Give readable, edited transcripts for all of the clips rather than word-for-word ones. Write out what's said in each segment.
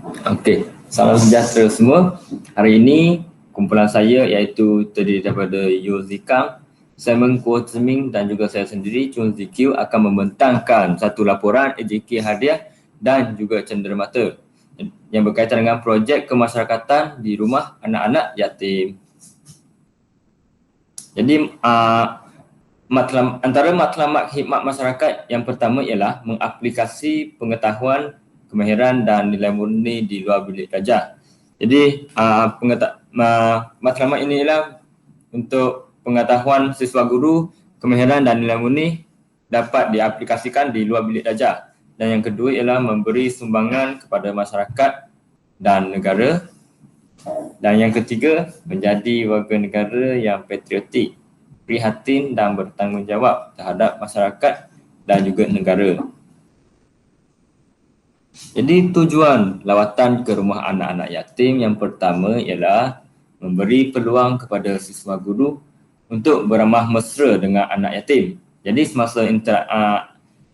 Okey, salam sejahtera semua. Hari ini kumpulan saya iaitu terdiri daripada Yo Zikang, Simon Kuo Ziming dan juga saya sendiri Chun Zikiu akan membentangkan satu laporan AJK hadiah dan juga cenderamata yang berkaitan dengan projek kemasyarakatan di rumah anak-anak yatim. Jadi antara matlamat khidmat masyarakat yang pertama ialah mengaplikasi pengetahuan, kemahiran dan nilai murni di luar bilik belajar. Jadi matlamat ini ialah untuk pengetahuan siswa guru, kemahiran dan nilai murni dapat diaplikasikan di luar bilik belajar. Dan yang kedua ialah memberi sumbangan kepada masyarakat dan negara. Dan yang ketiga, menjadi warga negara yang patriotik, prihatin dan bertanggungjawab terhadap masyarakat dan juga negara. Jadi tujuan lawatan ke rumah anak-anak yatim yang pertama ialah memberi peluang kepada siswa guru untuk beramah mesra dengan anak yatim. Jadi semasa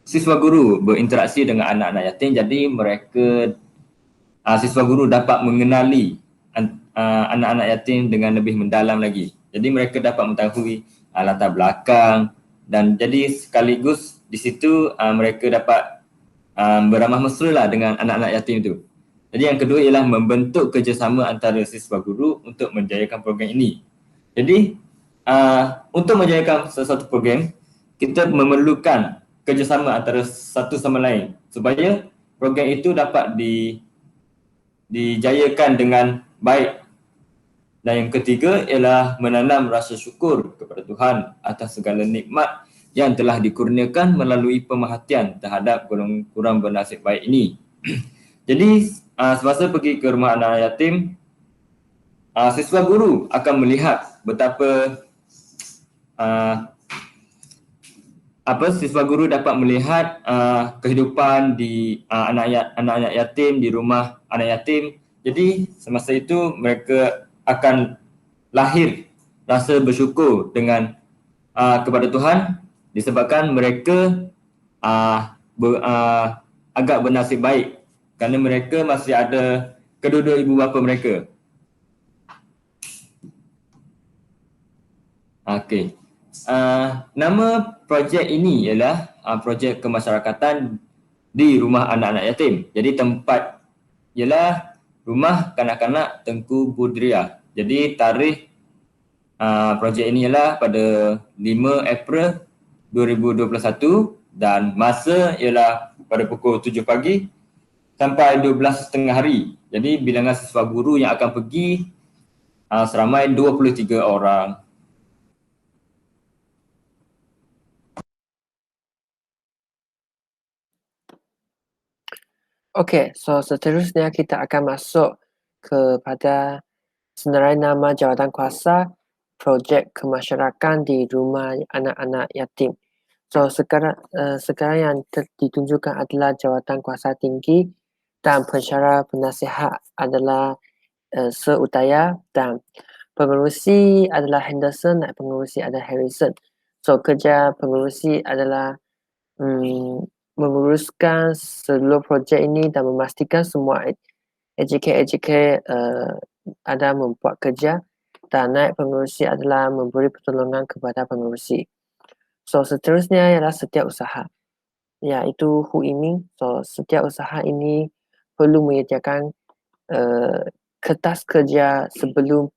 siswa guru berinteraksi dengan anak-anak yatim, jadi mereka siswa guru dapat mengenali anak-anak yatim dengan lebih mendalam lagi. Jadi mereka dapat mengetahui latar belakang dan jadi sekaligus di situ mereka dapat beramah mesra lah dengan anak-anak yatim itu. Jadi yang kedua ialah membentuk kerjasama antara siswa guru untuk menjayakan program ini. Jadi untuk menjayakan sesuatu program, kita memerlukan kerjasama antara satu sama lain supaya program itu dapat dijayakan dengan baik. Dan yang ketiga ialah menanam rasa syukur kepada Tuhan atas segala nikmat yang telah dikurniakan melalui pemerhatian terhadap golongan kurang bernasib baik ini. Jadi semasa pergi ke rumah anak yatim, siswa guru akan melihat betapa siswa guru dapat melihat kehidupan di anak-anak yatim di rumah anak yatim. Jadi semasa itu mereka akan lahir rasa bersyukur dengan kepada Tuhan disebabkan mereka agak bernasib baik kerana mereka masih ada kedua-dua ibu bapa mereka. Okey. Nama projek ini ialah projek kemasyarakatan di rumah anak-anak yatim. Jadi tempat ialah Rumah Kanak-kanak Tengku Budriah. Jadi tarikh projek ini ialah pada 5 April 2021 dan masa ialah pada pukul 7 pagi sampai 12.30 hari. Jadi bilangan siswa guru yang akan pergi seramai 23 orang. Okey, so seterusnya kita akan masuk kepada senarai nama jawatan kuasa projek kemasyarakatan di rumah anak-anak yatim. So sekarang yang ditunjukkan adalah jawatan kuasa tinggi dan pensyarah penasihat adalah Seutaya dan pengurusi adalah Henderson dan pengurusi adalah Harrison. So kerja pengurusi adalah menguruskan seluruh projek ini dan memastikan semua AJK ada membuat kerja dan naib pengurusi adalah memberi pertolongan kepada pengurusi. So seterusnya ialah setiap usaha, iaitu Hu Yiming. So setiap usaha ini perlu menyediakan kertas kerja sebelum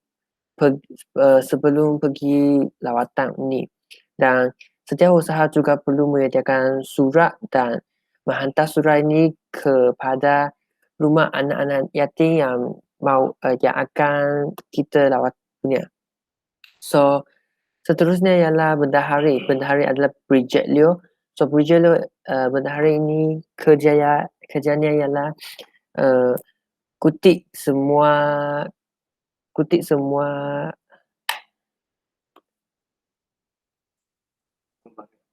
pergi lawatan ini, dan setiap usaha juga perlu menyediakan surat dan menghantar surat ini kepada rumah anak-anak yatim yang yang akan kita lawat punya. So seterusnya ialah bendahari. Bendahari adalah Bridget Liu. So Bridget Liu, bendahari ini kerjanya ialah kutip semua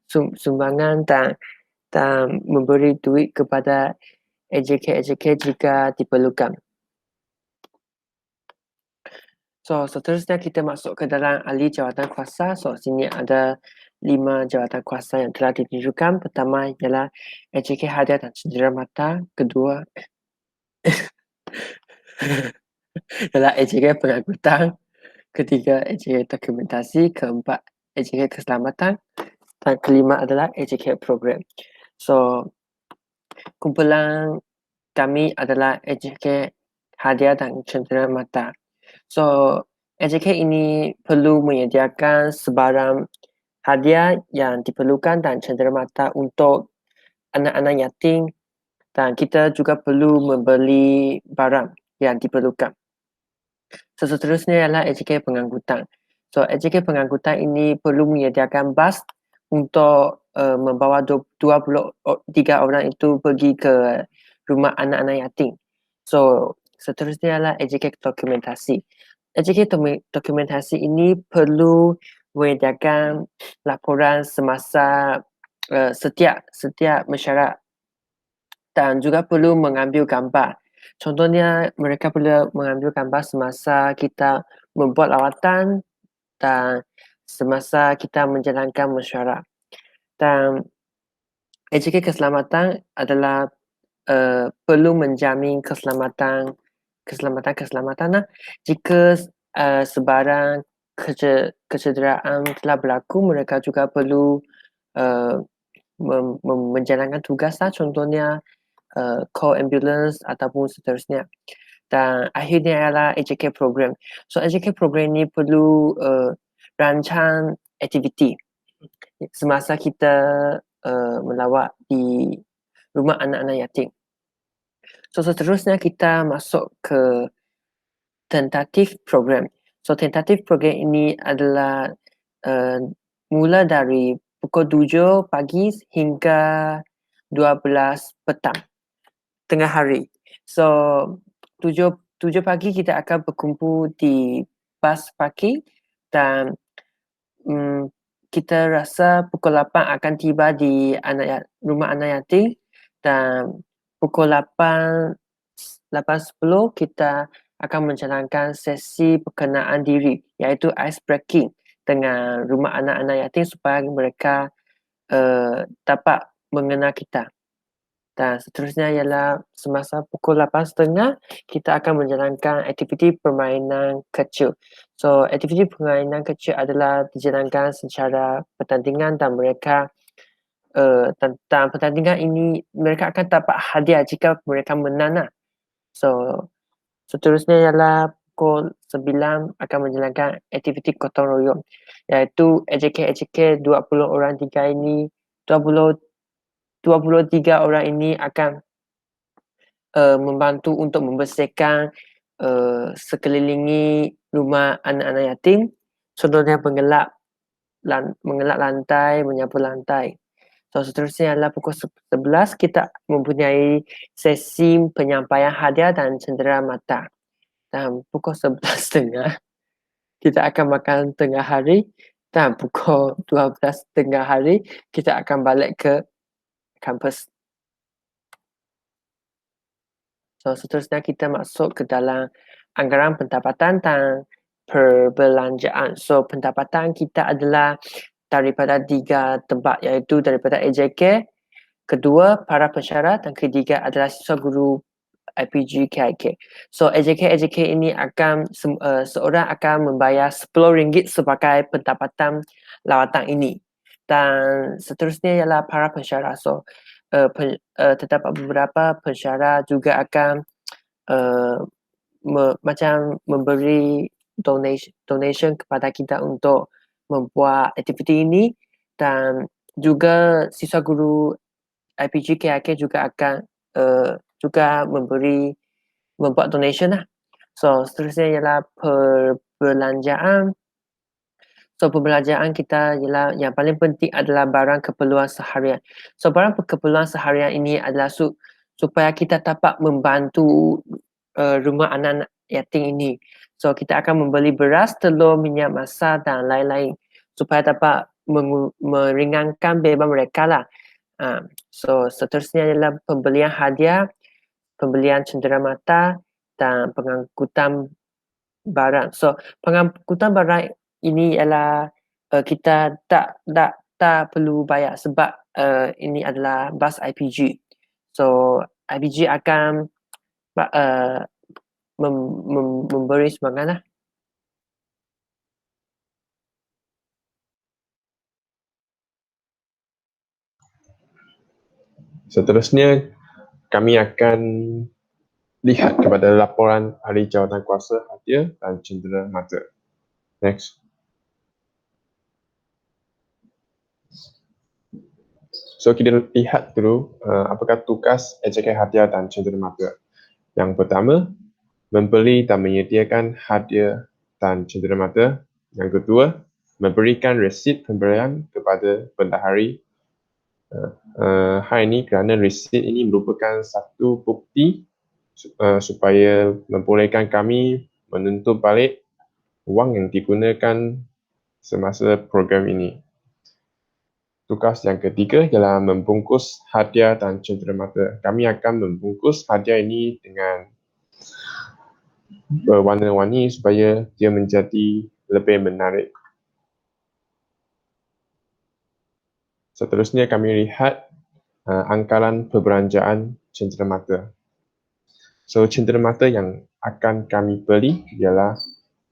sumbangan dan memberi duit kepada AJK jika diperlukan. So seterusnya kita masuk ke dalam ahli jawatan kuasa. So sini ada 5 jawatan kuasa yang telah ditunjukkan. Pertama ialah AJK hadiah dan cenderamata. Kedua Adalah AJK pengangkutan, ketiga AJK dokumentasi, keempat AJK keselamatan, dan kelima adalah AJK program. So, kumpulan kami adalah AJK hadiah dan cenderamata. So, AJK ini perlu menyediakan sebarang hadiah yang diperlukan dan cenderamata untuk anak-anak yatim, dan kita juga perlu membeli barang yang diperlukan. So, seterusnya ialah AJK pengangkutan. So, AJK pengangkutan ini perlu menyediakan bas untuk membawa 23 orang itu pergi ke rumah anak-anak yatim. So, seterusnya ialah AJK dokumentasi. AJK dokumentasi ini perlu menyediakan laporan semasa setiap mesyuarat, dan juga perlu mengambil gambar. Contohnya, mereka perlu mengambil gambar semasa kita membuat lawatan dan semasa kita menjalankan mesyuarat. Dan AJK keselamatan adalah perlu menjamin keselamatan lah. Jika sebarang kecederaan telah berlaku, mereka juga perlu menjalankan tugas lah, contohnya call ambulance ataupun seterusnya. Dan akhirnya ialah AJK program. So, AJK program ini perlu rancang aktiviti semasa kita melawat di rumah anak-anak yatim. So, seterusnya kita masuk ke tentatif program. So, tentatif program ini adalah mula dari pukul 7 pagi hingga 12 petang, tengah hari. So, 7 pagi kita akan berkumpul di bas parking, dan kita rasa pukul 8 akan tiba di rumah anak yatim, dan pukul 8.10 kita akan menjalankan sesi perkenaan diri, iaitu ice breaking dengan rumah anak-anak yatim supaya mereka dapat mengenal kita. Dan seterusnya ialah semasa pukul 8.30 kita akan menjalankan aktiviti permainan kecil. So, aktiviti permainan kecil adalah dijalankan secara pertandingan, dan mereka tentang pertandingan ini mereka akan dapat hadiah jika mereka menang. So, seterusnya ialah pukul 9 akan menjalankan aktiviti gotong royong, iaitu AJK 20 orang 3 ini 23 orang ini akan membantu untuk membersihkan sekelilingi rumah anak-anak yatim. Contohnya mengelap lantai, menyapu lantai. So, seterusnya adalah pukul 11 kita mempunyai sesi penyampaian hadiah dan cenderamata. Dan pukul 11.30 kita akan makan tengah hari, dan pukul 12 tengah hari kita akan balik ke kampus. So, seterusnya kita masuk ke dalam anggaran pendapatan dan perbelanjaan. So, pendapatan kita adalah daripada 3 tempat, iaitu daripada AJK, kedua para pesyarat, dan ketiga adalah siswa guru IPG KIK. So, AJK ini akan seorang akan membayar RM10 sebagai pendapatan lawatan ini. Dan seterusnya ialah para pesyarat. So, terdapat beberapa pesyarat juga akan macam memberi donation kepada kita untuk membuat aktiviti ini, dan juga siswa guru IPG KIK juga akan juga membuat donation lah. So, seterusnya ialah perbelanjaan. So, perbelanjaan kita ialah yang paling penting adalah barang keperluan seharian. So, barang keperluan seharian ini adalah supaya kita dapat membantu rumah anak-anak yatim ini. So, kita akan membeli beras, telur, minyak masak dan lain-lain supaya dapat meringankan beban mereka lah. So, seterusnya adalah pembelian hadiah, pembelian cenderamata dan pengangkutan barang. So, pengangkutan barang ini ialah kita tak perlu bayar sebab ini adalah bas IPG. So, IPG akan memberi semangat lah. Seterusnya, kami akan lihat kepada laporan ahli jawatankuasa hadiah dan cenderamata. Next. So, kita lihat dulu apakah tugas ejekan hadiah dan cenderamata. Yang pertama, membeli dan menyediakan hadiah dan cenderamata. Yang kedua, memberikan resit pemberian kepada bendahari. Hal ini kerana resit ini merupakan satu bukti supaya membolehkan kami menuntut balik wang yang digunakan semasa program ini. Tugas yang ketiga ialah membungkus hadiah dan cenderamata. Kami akan membungkus hadiah ini dengan berwarna-warni supaya dia menjadi lebih menarik. Seterusnya kami lihat anggaran perbelanjaan cenderamata. So, cenderamata yang akan kami beli ialah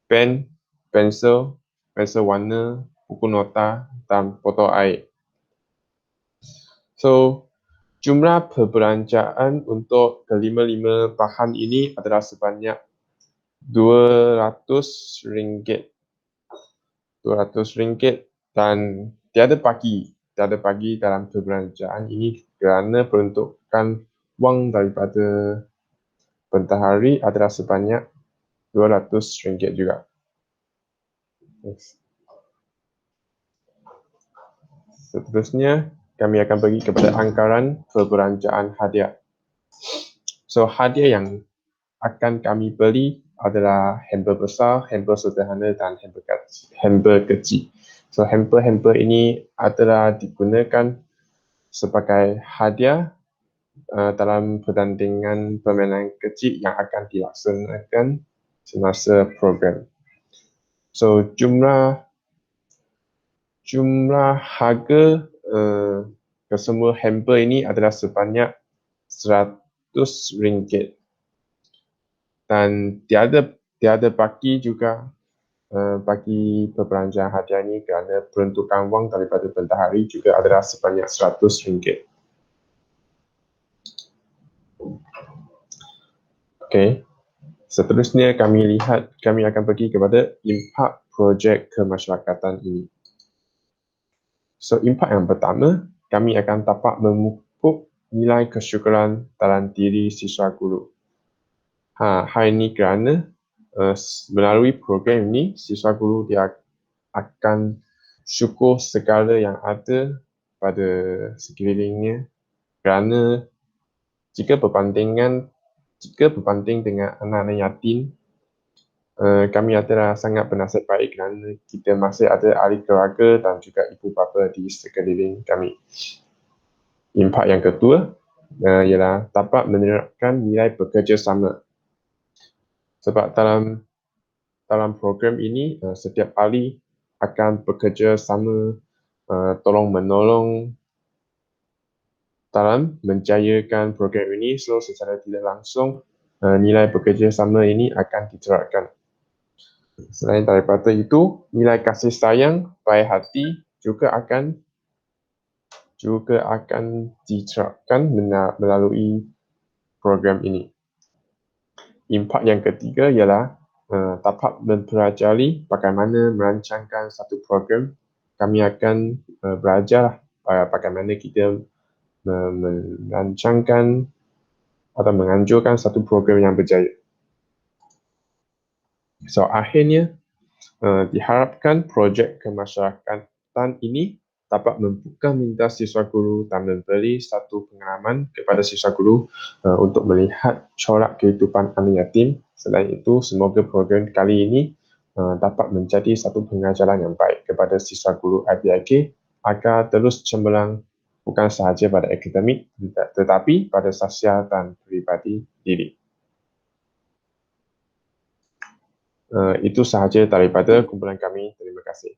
pen, pensel warna, buku nota dan botol air. So, jumlah perbelanjaan untuk kelima-lima bahan ini adalah sebanyak RM200. RM200 dan tiada bagi dalam perbelanjaan ini kerana peruntukan wang daripada bendahari adalah sebanyak RM200 juga. Seterusnya, kami akan pergi kepada anggaran perbelanjaan hadiah. So, hadiah yang akan kami beli adalah hamper besar, hamper sederhana dan hamper kecil. So, hamper ini adalah digunakan sebagai hadiah dalam pertandingan permainan kecil yang akan dilaksanakan semasa program. So, jumlah harga kesemua hamper ini adalah sebanyak RM100 dan tiada baki juga bagi perbelanjaan hadiah ini kerana peruntukan wang daripada bendahari juga adalah sebanyak RM100. Okey. Seterusnya kami akan pergi kepada impak projek kemasyarakatan ini. So, impak yang pertama, kami akan dapat memupuk nilai kesyukuran dalam diri siswa guru. Hal ini kerana melalui program ini, siswa guru dia akan syukur segala yang ada pada sekelilingnya kerana jika berbanding dengan anak-anak yatim, kami adalah sangat bernasib baik kerana kita masih ada ahli keluarga dan juga ibu bapa di sekeliling kami. Impak yang kedua ialah dapat menerapkan nilai bekerjasama. Sebab dalam program ini, setiap ahli akan bekerja sama tolong-menolong dalam menjayakan program ini. So, secara tidak langsung, nilai bekerjasama ini akan diterapkan. Selain daripada itu, nilai kasih sayang, baik hati juga akan diterapkan melalui program ini. Impak yang ketiga ialah dapat mempelajari bagaimana merancangkan satu program. Kami akan belajar bagaimana kita merancangkan atau menganjurkan satu program yang berjaya. So, akhirnya diharapkan projek kemasyarakatan ini dapat membuka minda siswa guru dan memberi satu pengalaman kepada siswa guru untuk melihat corak kehidupan anak yatim. Selain itu, semoga program kali ini dapat menjadi satu pengajaran yang baik kepada siswa guru IPIK agar terus cemerlang bukan sahaja pada akademik tetapi pada sosial dan peribadi diri. Itu sahaja daripada kumpulan kami. Terima kasih.